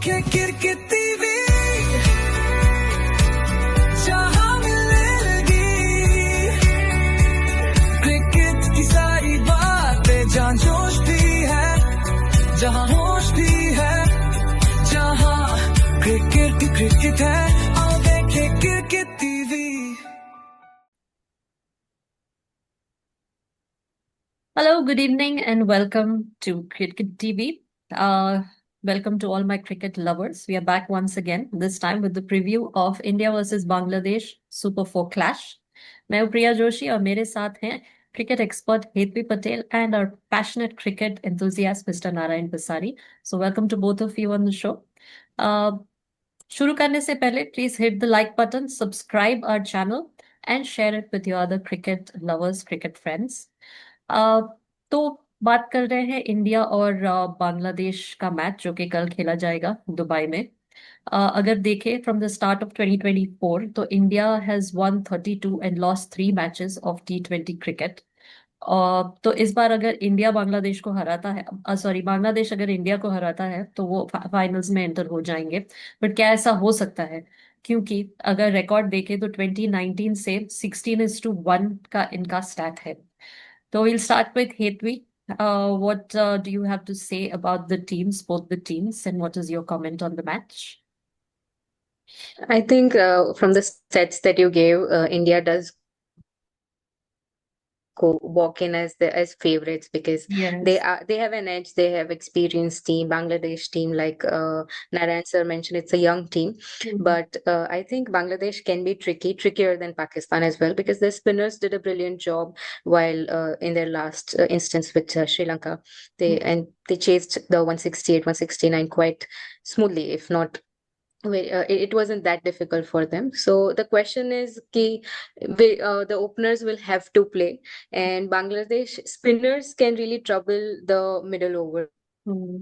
देखे cricket TV, जहां मिलने लगी क्रिकेट की सारी बातें, जहां जोश भी है, जहां होश भी है, जहां क्रिकेट है, आओ देखे cricket TV. Hello, good evening, and welcome to Cricket TV. Welcome to all my cricket lovers. We are back once again, this time with the preview of India versus Bangladesh Super 4 Clash. मैं हूं प्रिया जोशी और मेरे साथ हैं cricket expert Hetvi Patel and our passionate cricket enthusiast Mr. Narayan Pasari. So welcome to both of you on the show. Uh, शुरू करने से पहले please hit the like button, subscribe our channel and share it with your other cricket lovers, cricket friends. अ, तो बात कर रहे हैं India और बांग्लादेश का मैच जो कि कल खेला जाएगा दुबई में। अगर देखें फ्रॉम द स्टार्ट ऑफ 2024 तो India has one 32 and lost 3 matches of T20 cricket. तो इस बार अगर इंडिया बांग्लादेश को हराता है, सॉरी बांग्लादेश अगर इंडिया को हराता है तो वो फाइनल्स में एंटर हो जाएंगे। बट क्या ऐसा हो सकता है? क्योंकि अगर रिकॉर्ड देखें तो 2019 से 16:1 का इनका स्टैट है। So we'll start with Hetvi. What do you have to say about the teams, both the teams, and what is your comment on the match? I think from the sets that you gave, India does go walk in as favorites because Yes. they have an edge. They have experienced team. Bangladesh team, like Narayan sir mentioned, it's a young team, Mhm. but I think Bangladesh can be trickier than Pakistan as well because their spinners did a brilliant job while in their last instance with Sri Lanka. They chased the 168, 169 quite smoothly, if not it wasn't that difficult for them. So the question is the openers will have to play, and Bangladesh spinners can really trouble the middle overs hmm,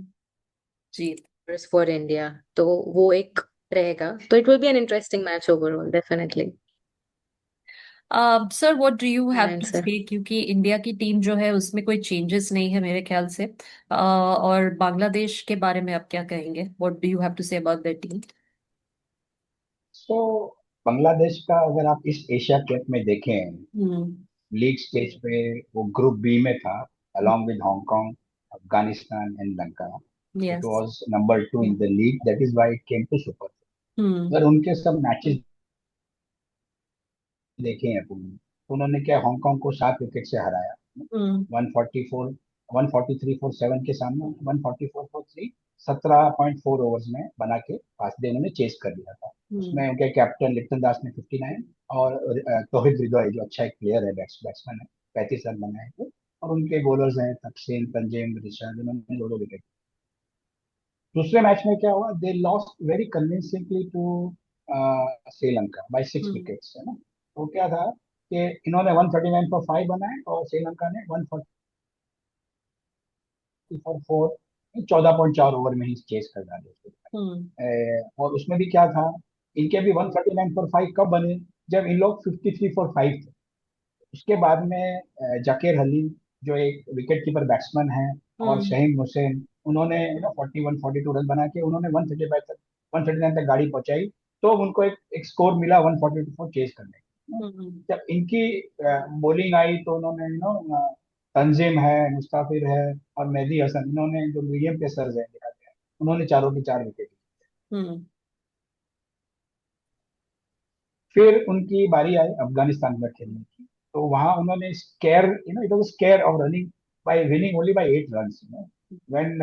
ji. for India. तो वो एक रहेगा. So it will be an interesting match overall, definitely. Sir what do you have Narayan to sir. से, क्योंकि India की team जो है उसमें कोई चेंजेस नहीं है मेरे ख्याल से। और बांग्लादेश के बारे में आप क्या कहेंगे? What do you have to say about that team? तो बांग्लादेश का अगर आप इस एशिया कप में देखें, हम्म। लीग स्टेज पे वो ग्रुप बी में था along with Hong Kong, Afghanistan and Lanka. It yes. Was number 2 in the league, that is why it came to super. Hmm. अगर उनके सब मैचेस देखे हैं अपन, तो उन्होंने क्या हांगकांग को 7 विकेट से हराया. हम्म। 144 143 फॉर 7 के सामने 144 फॉर 3, 17.4 ओवर्स में बना के पास दे उन्होंने चेस कर लिया था. हम्म। उसमें उनके कैप्टन लिप्टन दास ने 59 और तौहिद रिदवाई जो अच्छा एक प्लेयर है, बैट्समैन है, 35 रन बनाए थे. और उनके बॉलर्स हैं तकसीम, तंजीम, रिशाद, उन्होंने 2 विकेट. दूसरे मैच में क्या हुआ, they lost very convincingly to Sri Lanka by 6 wickets, है ना. तो क्या था कि इन्होंने 139 फॉर 5 बनाए और श्रीलंका ने 140 फॉर 4, 14.4 ओवर में ही चेस कर डाले उसको. हम्म। और उसमें भी क्या था, इनके भी 139 फॉर 5 कब बने, जब इन लोग 53 फॉर 5 थे. उसके बाद में जाकिर हलीम जो एक विकेट कीपर बैट्समैन है, और हम्म। शहीन हुसैन, उन्होंने 41 42 रन बना के उन्होंने 139 तक गाड़ी पहुंचाई. तो उनको एक स्कोर मिला 142 फॉर चेस करने का. हम्म। जब इनकी बॉलिंग आई तो उन्होंने तंजीम है, मुस्ताफिर है और मेहदी हसन, इन्होंने जो मीडियम पेसर्स है दिखाते हैं, उन्होंने चारों की 4 विकेट. हम्म। फिर उनकी बारी आई अफगानिस्तान में खेलने की. तो वहां उन्होंने square, it was square of running by winning only by 8 runs. When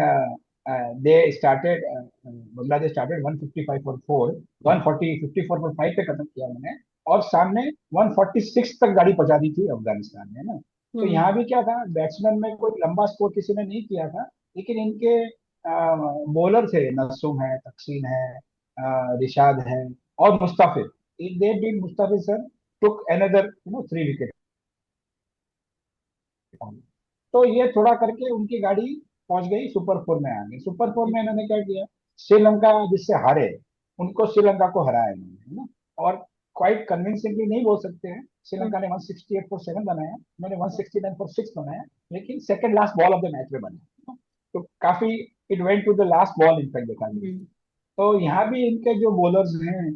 they started, Bangladesh started 155 for 4, 140 54 for 5 पे खत्म किया उन्होंने. और सामने 146 तक गाड़ी पहुंचा दी थी अफगानिस्तान ने ना. तो हम्म। यहाँ भी क्या था, बैट्समैन में कोई लंबा स्कोर किसी ने नहीं किया था, लेकिन इनके बॉलर थे, नसूम है, तकसीम है, रिशाद है और मुस्ताफिर. they did Mustafi sir took another 3 wicket. तो ये थोड़ा करके उनकी गाड़ी पहुंच गई सुपर 4 में आ गई. सुपर 4 में इन्होंने क्या किया, श्रीलंका जिससे हारे उनको श्रीलंका को हराया इन्होंने, है ना. और क्वाइट कन्विंसिंगली नहीं बोल सकते हैं, श्रीलंका ने 168 फॉर 7 बनाया, उन्होंने 169 फॉर 6 बनाया, लेकिन second last ball of the match में बनाया. तो काफी it went to the last ball in fact देखा गया. तो यहाँ भी इनके जो बॉलर्स हैं,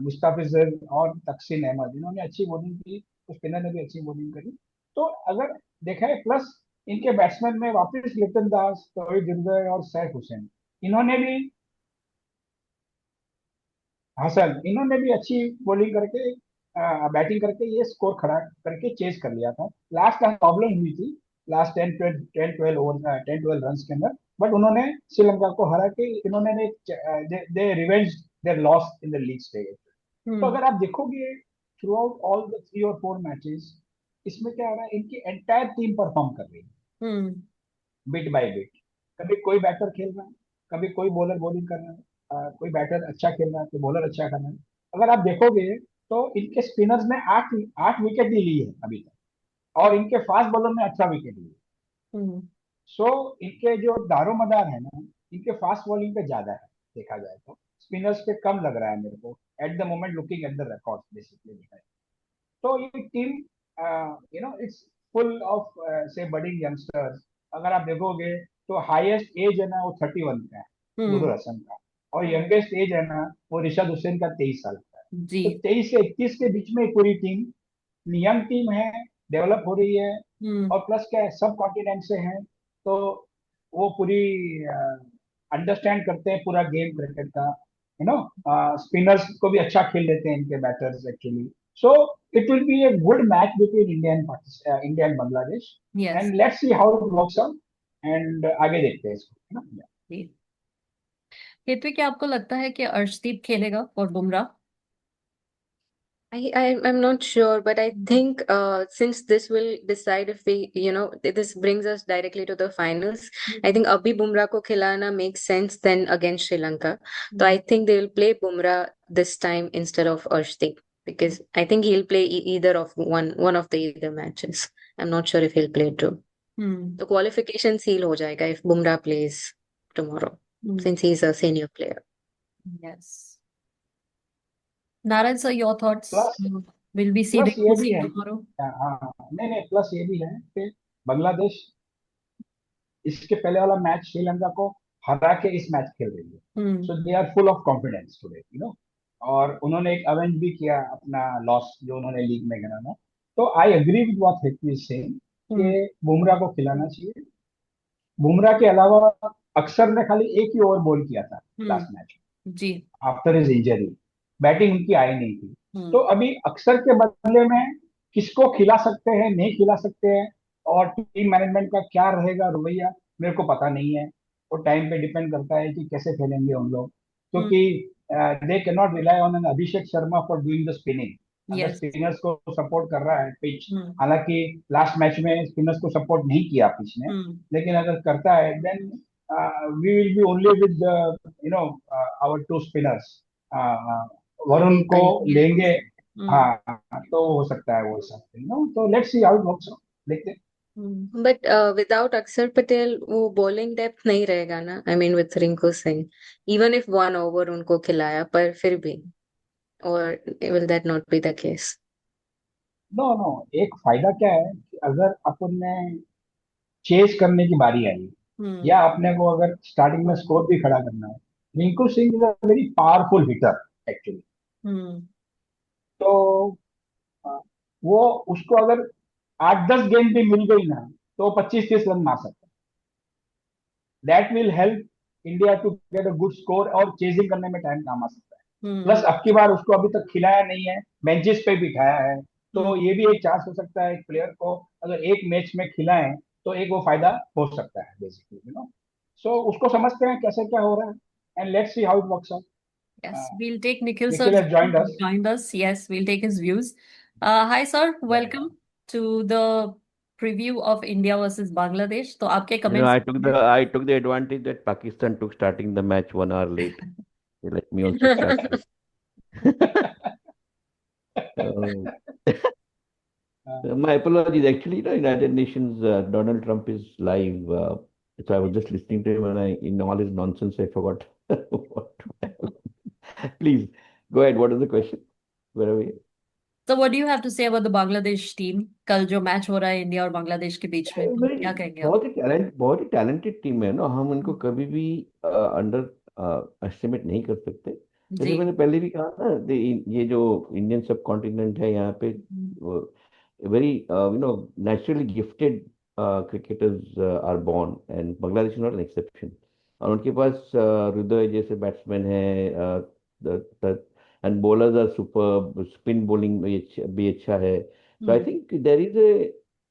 मुस्ताफिजर और तकसीन अहमद, इन्होंने अच्छी बॉलिंग की, तो स्पिनर ने भी अच्छी बॉलिंग करी। तो अगर देखा है, प्लस इनके बैट्समैन में वापस लिटन दास, तौहीद हृदय और सैफ हुसैन, इन्होंने भी, हसन, इन्होंने भी अच्छी बॉलिंग करके, बैटिंग करके ये स्कोर खड़ा करके चेज कर लिया था। लास्ट टाइम प्रॉब्लम हुई थी, लास्ट 10-12 ओवर, 10-12 रन के अंदर, बट उन्होंने श्रीलंका को हरा के, इन्होंने they revenge their loss in the league stage. तो हम्म अगर आप देखोगे थ्रू आउट ऑल द 3 और 4 मैचेस, इसमें क्या हो रहा है, इनकी एंटायर टीम परफॉर्म कर रही है हम्म बिट बाय बिट। कभी कोई बैटर खेल रहा है, कभी कोई बॉलर बॉलिंग कर रहा है, कोई बैटर अच्छा खेल रहा है, कोई बॉलर अच्छा कर रहा है। अगर आप देखोगे तो इनके स्पिनर्स ने 8 8 विकेट ही ली है अभी तक, और इनके फास्ट बॉलर ने 18 विकेट लिए। हम्म सो इनके जो दारोमदार है ना, इनके फास्ट बॉलिंग पे ज्यादा है, देखा जाए तो स्पिनर्स पे कम लग रहा है मेरे को, at the moment looking at the record basically. तो ये टीम, इट्स फुल ऑफ से बडिंग यंगस्टर्स। अगर आप देखोगे तो हाईएस्ट एज है ना वो 31 का है, हम्म नूरुल हसन का, और यंगेस्ट एज है ना वो रिशाद हुसैन का 23 साल का है। जी तो 23 से 31 के बीच में पूरी टीम, यंग टीम है, डेवलप हो रही है, हम्म और प्लस क्या है, सब कॉन्टिनेंट से हैं। तो वो पूरी अंडरस्टैंड करते हैं पूरा गेम क्रिकेट का, स्पिनर्स को भी अच्छा खेल लेते हैं इनके batters actually. So it will be a good match between India and Bangladesh, yes and let's see how it works out, and आगे देखते हैं इसको, है ना। जी। हेतवी, क्या आपको लगता है कि अर्शदीप खेलेगा और Bumrah? I'm not sure, but I think since this will decide if we, this brings us directly to the finals. I think Abhi Bumrah ko khilana makes sense then against Sri Lanka. So I think they will play Bumrah this time instead of Arshdeep, because I think he'll play either of one of the either matches. I'm not sure if he'll play two. Hmm The qualification seal ho jayega if Bumrah plays tomorrow, since he's a senior player. Yes. Narayan sir, your thoughts? Plus will be C plus ये रिंकू भी सिंह है, tomorrow? हाँ, नहीं नहीं, plus ये भी है कि बांग्लादेश इसके पहले वाला मैच श्रीलंका को हरा के इस मैच खेल रही है। Hmm so they are full of confidence today, और उन्होंने एक अवेंज भी किया अपना लॉस जो उन्होंने लीग में गिराना। तो I agree with what Hetvi is saying hmm कि बुमराह को खिलाना चाहिए। बुमराह के अलावा अक्सर ने खाली एक ही ओवर बॉल किया था हम्म लास्ट मैच, जी। आफ्टर हिज इंजरी, बैटिंग उनकी आई नहीं थी। तो हम्म अभी अक्सर के बदले में किसको खिला सकते हैं, नहीं खिला सकते हैं, और टीम मैनेजमेंट का क्या रहेगा रवैया, मेरे को पता नहीं है। वो टाइम पे डिपेंड करता है कि कैसे खेलेंगे उन लोग, हम्म क्योंकि they can not rely on an Abhishek Sharma for doing the spinning. अगर यस। स्पिनर्स को सपोर्ट कर रहा है पिच, हम्म हालांकि लास्ट मैच में स्पिनर्स को सपोर्ट नहीं किया पिच ने, हम्म लेकिन अगर करता है then we will be only with our 2 spinners, Varun को लेंगे। हम्म हाँ, तो हो सकता है वो सब, तो let's see how it works out, देखते हैं। But without Akshar Patel, वो bowling depth नहीं रहेगा ना. I mean with Rinku Singh, even if one over उनको खिलाया, पर फिर भी, or will that not be the case? No no, एक फायदा क्या है कि अगर अपन ने चेस करने की बारी आई, हम्म या अपने को अगर स्टार्टिंग में स्कोर भी खड़ा करना है, Rinku Singh is a very powerful hitter actually. Hmm तो अ, वो, उसको अगर 8-10 गेंद भी मिल गई ना, तो 25-30 रन मार सकता है। That will help India to get a good score, और चेजिंग करने में टाइम काम आ सकता है। हम्म प्लस अब की बार उसको अभी तक खिलाया नहीं है, बेंचेस पे बिठाया है, तो हम्म ये भी एक चांस हो सकता है एक प्लेयर को अगर एक मैच में खिलाएं, तो एक वो फायदा हो सकता है बेसिकली, सो उसको समझते हैं कैसे क्या हो रहा है, and let's see how it works out. Yes, we'll take Nikhil sir Nikhil has joined us. joined us. Yes, we'll take his views. Hi sir, welcome to the preview of India versus Bangladesh. तो आपके comments? I took the advantage that Pakistan took starting the match 1 hour late. They let me also start late. So, my apologies. Actually, United Nations, Donald Trump is live. So I was just listening to him, and in all his nonsense, I forgot what. Please go ahead. What is the question? Where are we? So what do you have to say about the Bangladesh team? कल जो match हो रहा है India और बांग्लादेश के बीच में, तो क्या कहेंगे आप? बहुत ही टैलेंटेड टीम है ना, हम इनको कभी भी अंडर एस्टिमेट नहीं कर सकते। जैसे जी। मैंने पहले भी कहा था, ये जो इंडियन सब कॉन्टिनेंट है यहाँ पे very naturally gifted cricketers are born, and Bangladesh is not an exception. और उनके पास हृदय जैसे बैट्समैन है, and bowlers are super, spin bowling भी अच्छा है। So I hmm. think there is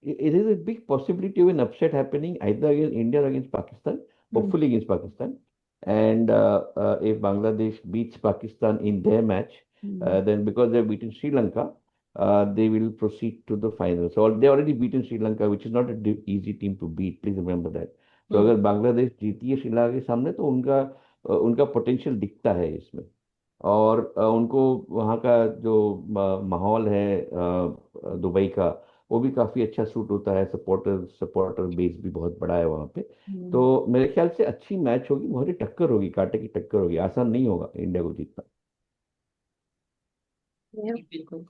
it is a big possibility of an upset happening either against India or against Pakistan, hmm. hopefully against Pakistan. And if Bangladesh beats Pakistan in their match, hmm. then because they've beaten Sri Lanka, they will proceed to the final. So they already beaten Sri Lanka, which is not an easy team to beat. Please remember that. तो hmm. अगर बांग्लादेश जीती है श्रीलंका के सामने तो उनका potential दिखता है इसमें। और उनको वहाँ का जो माहौल है दुबई का, वो भी काफ़ी अच्छा सूट होता है। सपोर्टर सपोर्टर बेस भी बहुत बड़ा है वहाँ पे। हम्म। तो मेरे ख्याल से अच्छी मैच होगी, बहुत ही टक्कर होगी, कांटे की टक्कर होगी। आसान नहीं होगा इंडिया को जीतना। बिल्कुल।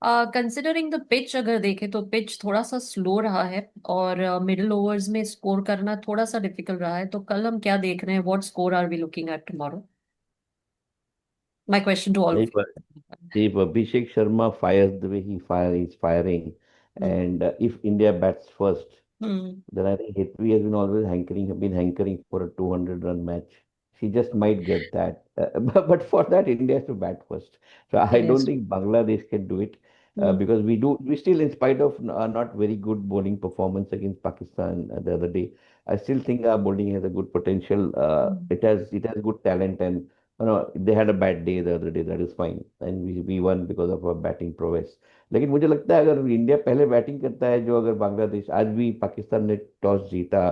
कंसिडरिंग द पिच अगर देखें तो पिच थोड़ा सा स्लो रहा है और मिडिल ओवर्स में स्कोर करना थोड़ा सा डिफिकल्ट रहा है, तो कल हम क्या देख रहे हैं? What score are we looking at tomorrow? My question to all नहीं, ऑफ पर if Abhishek Sharma fires the way he's firing, you. and if India bats first, हम्म। then I think Hetvi has been always hankering for a 200 run match. She just might get that. But for that, India has to bat first. So I don't Yes. think Bangladesh can do it, hmm. because we still, in spite of not very good bowling performance against Pakistan the other day, I still think our bowling has a good potential. It has good talent, and they had a bad day the other day. That is fine, and we won because of our batting prowess. लेकिन मुझे लगता है अगर India पहले batting करता है, जो अगर बांग्लादेश, आज भी पाकिस्तान ने टॉस जीता,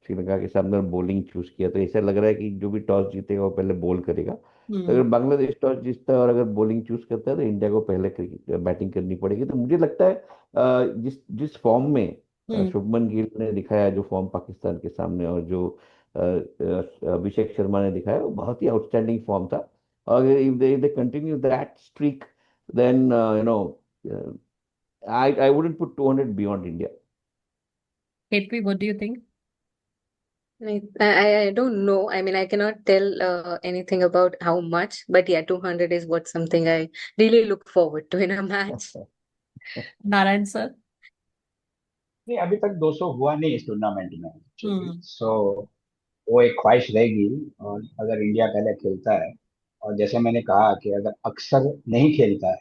श्रीलंका के सामने बॉलिंग चूज किया, तो ऐसा लग रहा है कि जो भी टॉस जीतेगा वो पहले बॉल करेगा। तो अगर हम्म। बांग्लादेश टॉस जीतता है और अगर बॉलिंग चूज करता है तो इंडिया को पहले बैटिंग करनी पड़ेगी। तो मुझे लगता है जिस जिस फॉर्म में हम्म। शुभमन गिल ने दिखाया, जो फॉर्म पाकिस्तान के सामने, और जो अभिषेक शर्मा ने दिखाया, वो बहुत ही आउटस्टैंडिंग फॉर्म था। और if they continue that streak, then uh, I wouldn't put 200 beyond India. Hetvi, what do you think? I don't know. I mean, I cannot tell anything about how much, but yeah, 200 is what something I really look forward to in a match. Narayan sir? नहीं, अभी तक 200 हुआ नहीं इस tournament में actually. हम्म। सो वो एक ख्वाहिश रहेगी। और अगर इंडिया पहले खेलता है, और जैसे मैंने कहा कि अगर अक्सर नहीं खेलता है,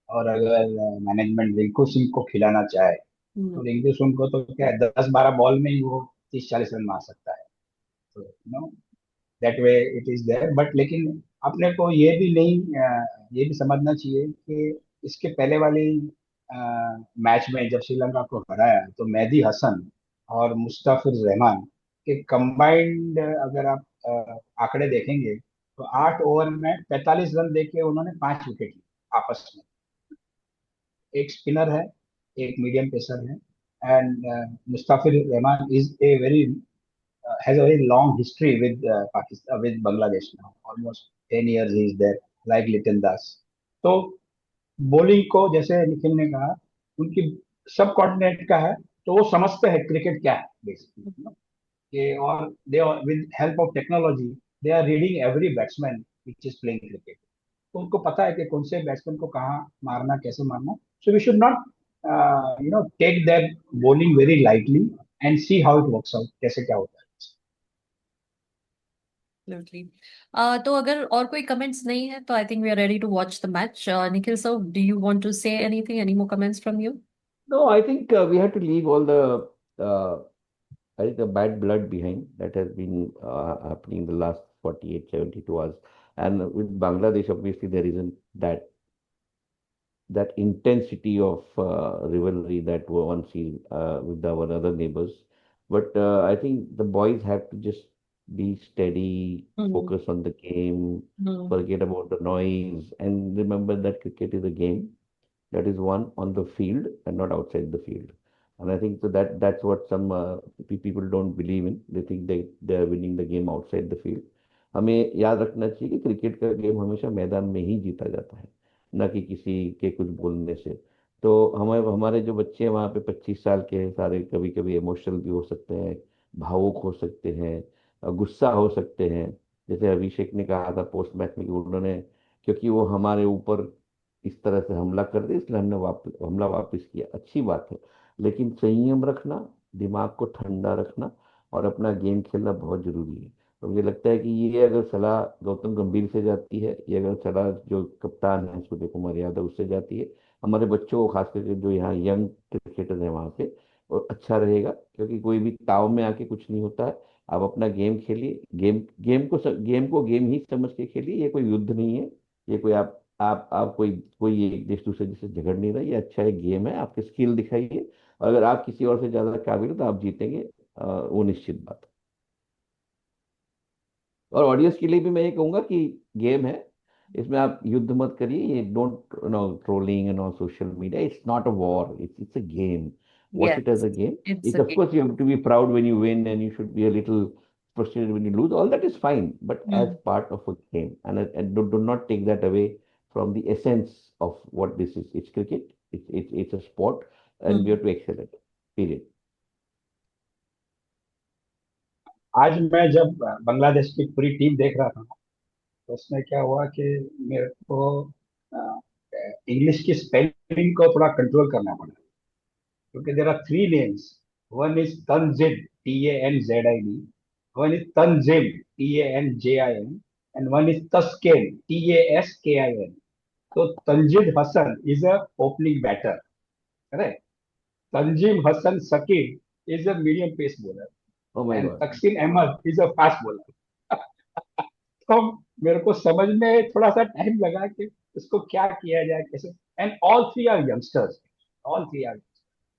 और अगर मैनेजमेंट रिंकू सिंह को खिलाना चाहे, तो हम्म। रिंकू सिंह को तो क्या है, 10-12 बॉल में ही वो 30-40 रन मार सकता है। तो no, that way it is there. But लेकिन अपने को ये भी समझना चाहिए कि इसके पहले वाली मैच में जब श्रीलंका को हराया, तो मेहदी हसन और मुस्तफिज रहमान के कंबाइंड अगर आप आंकड़े देखेंगे, तो 8 ओवर में 45 रन देके उन्होंने 5 विकेट लिए आपस में। एक स्पिनर है, एक मीडियम पेसर है, and Mustafiz Rahman is a very has a very long history with Pakistan, with Bangladesh now. Almost 10 years he is there, like Litan Das. तो बॉलिंग को जैसे निखिल ने कहा, उनकी सब कॉन्टिनेंट का है, तो वो समझते हैं क्रिकेट क्या है बेसिकली कि। और they with help of technology they are reading every batsman which is playing cricket. तो उनको पता है कि कौन से बैट्समैन को कहाँ मारना, कैसे मारना। So we should not take that bowling very lightly and see how it works out, कैसे क्या होता है। Absolutely. तो अगर और कोई कमेंट्स नहीं है तो I think we are ready to watch the match. Nikhil sir, do you want to say anything, any more comments from you? No, I think we have to leave all uh, the bad blood behind that has been happening the last 48, 72 hours. And with Bangladesh, obviously, there isn't that intensity of rivalry that one sees with our other neighbors. But I think the boys have to just be steady, hmm. focus on the game, hmm. forget about the noise, and remember that cricket is a game that is won on the field and not outside the field. And I think so that's what some people don't believe in. They think they are winning the game outside the field. हमें याद रखना चाहिए कि cricket का game हमेशा मैदान में ही जीता जाता है, न कि किसी के कुछ बोलने से। तो हमें, हमारे जो बच्चे हैं वहाँ पे 25 साल के हैं सारे, कभी कभी इमोशनल भी हो सकते हैं, भावुक हो सकते हैं, गुस्सा हो सकते हैं। जैसे अभिषेक ने कहा था पोस्ट मैच में कि उन्होंने, क्योंकि वो हमारे ऊपर इस तरह से हमला कर दिया इसलिए हमने हमला वापस किया, अच्छी बात है। लेकिन संयम रखना, दिमाग को ठंडा रखना और अपना गेम खेलना बहुत जरूरी है। तो मुझे लगता है कि ये अगर सलाह गौतम गंभीर से जाती है, ये अगर सलाह जो कप्तान है सूर्य कुमार यादव उससे जाती है, हमारे बच्चों को खास करके जो यहाँ यंग क्रिकेटर हैं वहाँ पे, और अच्छा रहेगा। क्योंकि कोई भी ताव में आके कुछ नहीं होता है। आप अपना गेम खेलिए, गेम को गेम ही समझ के खेलिए। ये कोई युद्ध नहीं है, ये कोई आप कोई एक देश दूसरे देश से झगड़ नहीं रहा। ये अच्छा एक गेम है, आपके स्किल दिखाइए, और अगर आप किसी और से ज्यादा काबिल हो तो आप जीतेंगे, वो निश्चित बात है। और ऑडियंस के लिए भी मैं ये कहूंगा कि गेम है, इसमें आप युद्ध मत करिए। ये don't no trolling and on social media, it's not a war, it's a game. Watch it as Yes, a game. it's It's a of game. course you have to be proud when you win and you should be a little frustrated when you lose. All that is fine, but as Hmm. part of a game, and do not take that away from the essence of what this is. It's cricket. It's a sport, and we Hmm. have to excel at it. Period. आज मैं जब बांग्लादेश की पूरी team देख रहा था, तो उसमें क्या हुआ कि मेरे को इंग्लिश की स्पेलिंग को थोड़ा कंट्रोल करना पड़ा, क्योंकि there are three names. One is Tanzid, TANZID, one is Tanjim, TANJIM, and one is Taskin, TASKIN। तो Tanzid Hasan is a opening batter, correct. Tanzim Hasan Sakib is a medium pace bowler, Oh my and God. Taskin Ahmed is a fast bowler. तो मेरे को समझ में थोड़ा सा time लगा कि इसको क्या किया जाए, कैसे। And all three are youngsters, all three are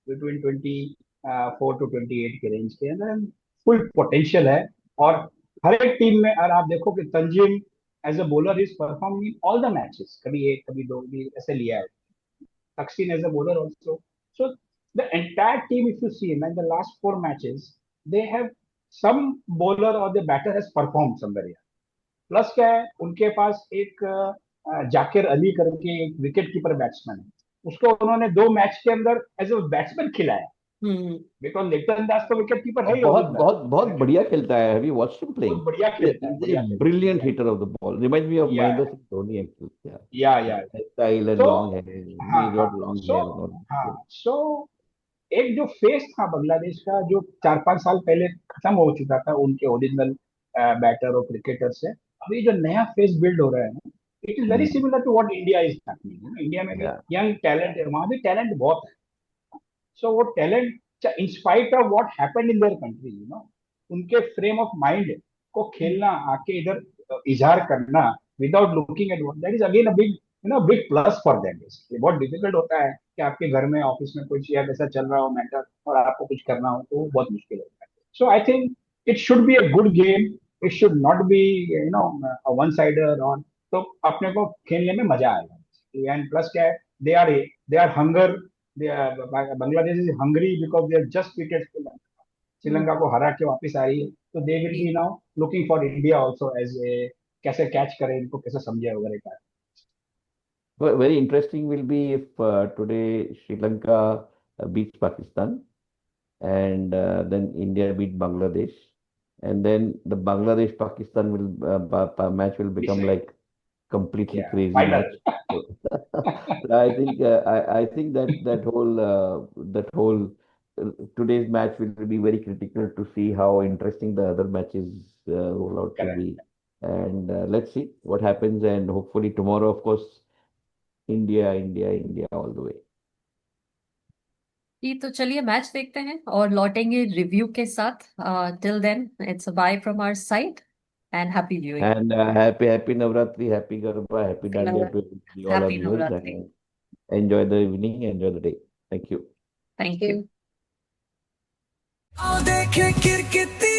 between 24 to 28 के रेंज के अंदर, फुल पोटेंशियल है। और हर एक टीम में अगर आप देखो कि Tanzim as a bowler is performing in all the matches, कभी एक कभी दो भी ऐसे लिया है। Thaksin as a bowler also. So the entire team, if you see, in the last 4 matches, they have some bowler or the batter has performed somewhere. Plus क्या है, उनके पास एक जाकिर अली करके एक विकेट कीपर बैट्समैन है, उसको उन्होंने 2 मैच के अंदर एज ए बैट्समैन खिलाया। Hmm. बिकॉज लिटन दास तो विकेट कीपर है ही बहुत ओरिजिनल, बहुत बहुत बढ़िया खेलता है। Have you watched him playing? बहुत बढ़िया खेलता है, He's a बढ़िया brilliant खेलता hitter of the ball. Reminds me of है। Mahendra Singh Dhoni actually. Yeah. या His style and तो long hair. हाँ He's हाँ, got long so hair and all. हाँ सो एक जो फेस था बांग्लादेश का, जो 4-5 साल पहले खत्म हो चुका था उनके ओरिजिनल बैटर और क्रिकेटर से, अभी जो नया फेस बिल्ड हो रहा है ना, it is very Hmm. Similar to what India is happening. India में भी Yeah. यंग टैलेंट है, वहां भी टैलेंट बहुत है। सो वो talent in spite of what happened in their country, उनके फ्रेम ऑफ माइंड को खेलना, आके इधर इजहार करना without looking at what, that is again a big big plus for them. Basically बहुत डिफिकल्ट होता है कि आपके घर में ऑफिस में कुछ या ऐसा चल रहा हो मैटर और आपको कुछ करना हो, तो वो बहुत मुश्किल होता है। So I think it should be a good game, it should not be one sider on. तो अपने को खेलने में मजा आएगा। एंड प्लस क्या है, they are hunger, Bangladesh is hungry because they are just wicket Hmm. Sri Lanka को हरा के वापस आ रही है, तो they will be now looking for India also as a, कैसे कैच करें इनको, कैसे समझे वगैरह का। Well, very interesting will be if today Sri Lanka beats Pakistan, and then India beat Bangladesh, and then the Bangladesh Pakistan match will become Decide. like completely Yeah, crazy final. match. So, so I think that whole today's match will be very critical to see how interesting the other matches roll out to Correct. be. And let's see what happens. And hopefully tomorrow, of course, India, India, India all the way. जी तो चलिए match देखते हैं और लौटेंगे review के साथ। Till then it's a bye from our side and happy viewing. And happy Navratri, happy Garba, happy Dandiya to all our happy viewers, Navratri. and enjoy the evening, enjoy the day. Thank you. Thank you. आओ देखे किरकिरी